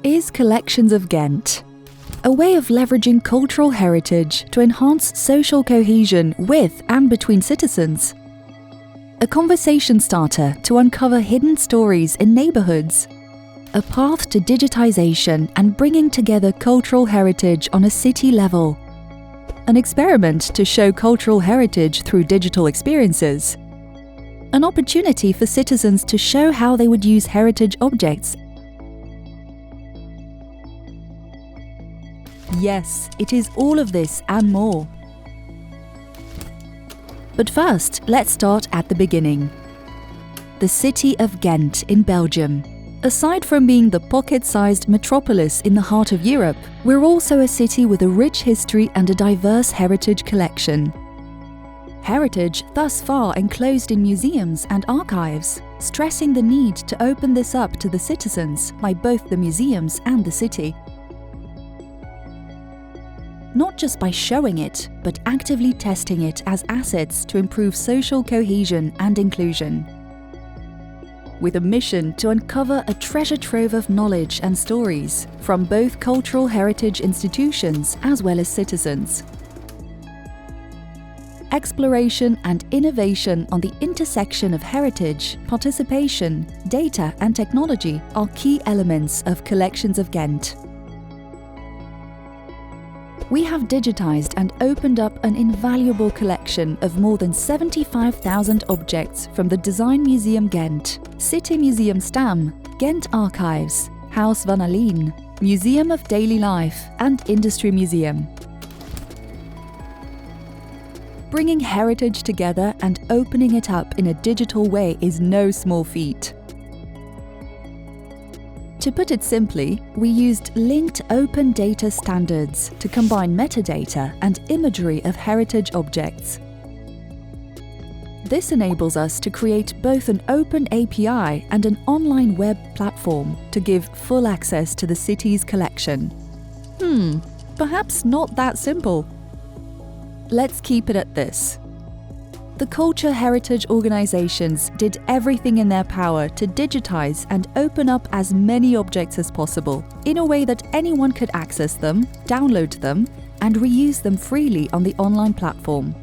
is Collections of Ghent, a way of leveraging cultural heritage to enhance social cohesion with and between citizens. A conversation starter to uncover hidden stories in neighbourhoods. A path to digitization and bringing together cultural heritage on a city level. An experiment to show cultural heritage through digital experiences. An opportunity for citizens to show how they would use heritage objects. Yes, it is all of this and more. But first, let's start at the beginning. The city of Ghent in Belgium. Aside from being the pocket-sized metropolis in the heart of Europe, we're also a city with a rich history and a diverse heritage collection. Heritage thus far enclosed in museums and archives, stressing the need to open this up to the citizens by both the museums and the city. Not just by showing it, but actively testing it as assets to improve social cohesion and inclusion. With a mission to uncover a treasure trove of knowledge and stories from both cultural heritage institutions as well as citizens. Exploration and innovation on the intersection of heritage, participation, data and technology are key elements of Collections of Ghent. We have digitized and opened up an invaluable collection of more than 75,000 objects from the Design Museum Ghent, City Museum Stam, Ghent Archives, Huis van Aline, Museum of Daily Life and Industry Museum. Bringing heritage together and opening it up in a digital way is no small feat. To put it simply, we used linked open data standards to combine metadata and imagery of heritage objects. This enables us to create both an open API and an online web platform to give full access to the city's collection. Perhaps not that simple. Let's keep it at this. The culture heritage organizations did everything in their power to digitize and open up as many objects as possible in a way that anyone could access them, download them, and reuse them freely on the online platform.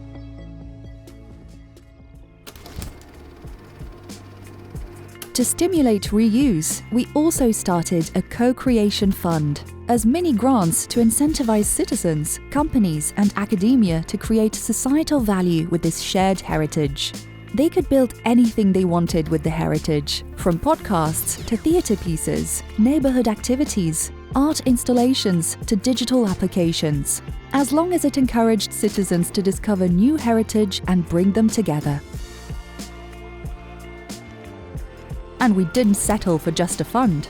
To stimulate reuse, we also started a co-creation fund as mini grants to incentivize citizens, companies and academia to create societal value with this shared heritage. They could build anything they wanted with the heritage, from podcasts to theatre pieces, neighbourhood activities, art installations to digital applications, as long as it encouraged citizens to discover new heritage and bring them together. And we didn't settle for just a fund.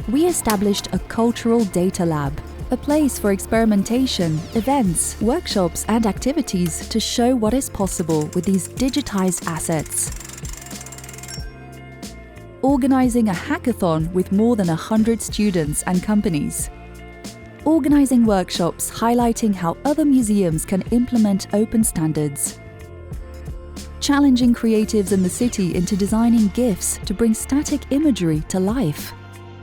We established a cultural data lab, a place for experimentation, events, workshops and activities to show what is possible with these digitized assets. Organizing a hackathon with more than 100 students and companies. Organizing workshops highlighting how other museums can implement open standards. Challenging creatives in the city into designing GIFs to bring static imagery to life.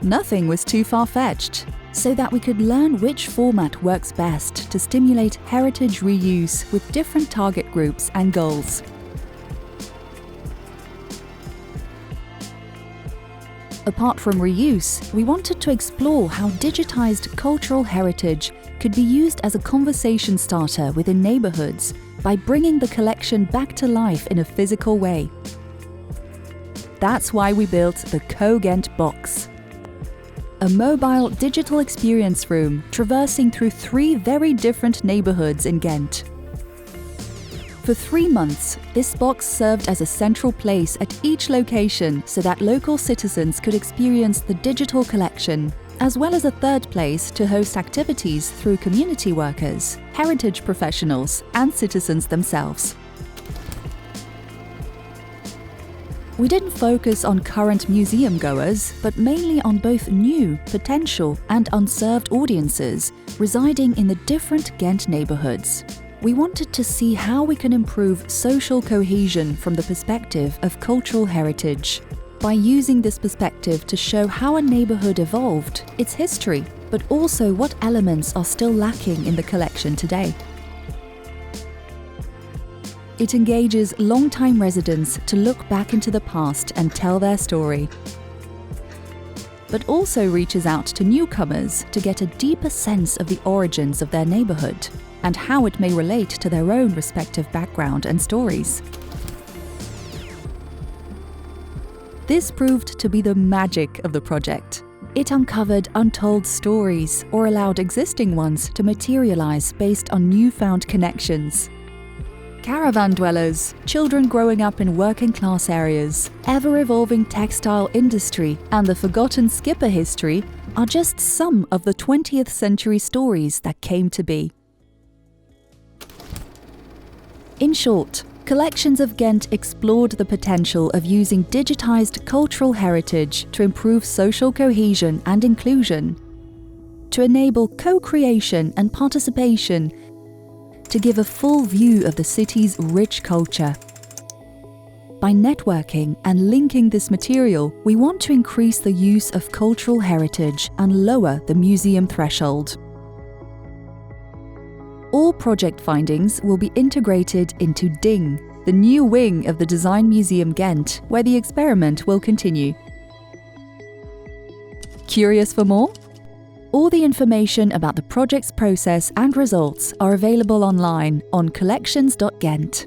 Nothing was too far-fetched, so that we could learn which format works best to stimulate heritage reuse with different target groups and goals. Apart from reuse, we wanted to explore how digitized cultural heritage could be used as a conversation starter within neighborhoods by bringing the collection back to life in a physical way. That's why we built the Co-Ghent Box, a mobile digital experience room traversing through 3 very different neighborhoods in Ghent. For 3 months, this box served as a central place at each location so that local citizens could experience the digital collection, as well as a third place to host activities through community workers, heritage professionals, and citizens themselves. We didn't focus on current museum goers, but mainly on both new, potential, and unserved audiences residing in the different Ghent neighborhoods. We wanted to see how we can improve social cohesion from the perspective of cultural heritage by using this perspective to show how a neighborhood evolved, its history, but also what elements are still lacking in the collection today. It engages long-time residents to look back into the past and tell their story, but also reaches out to newcomers to get a deeper sense of the origins of their neighborhood and how it may relate to their own respective background and stories. This proved to be the magic of the project. It uncovered untold stories or allowed existing ones to materialize based on newfound connections. Caravan dwellers, children growing up in working-class areas, ever-evolving textile industry, and the forgotten skipper history are just some of the 20th century stories that came to be. In short, Collections of Ghent explored the potential of using digitized cultural heritage to improve social cohesion and inclusion, to enable co-creation and participation, to give a full view of the city's rich culture. By networking and linking this material, we want to increase the use of cultural heritage and lower the museum threshold. All project findings will be integrated into DING, the new wing of the Design Museum Ghent, where the experiment will continue. Curious for more? All the information about the project's process and results are available online on collections.ghent.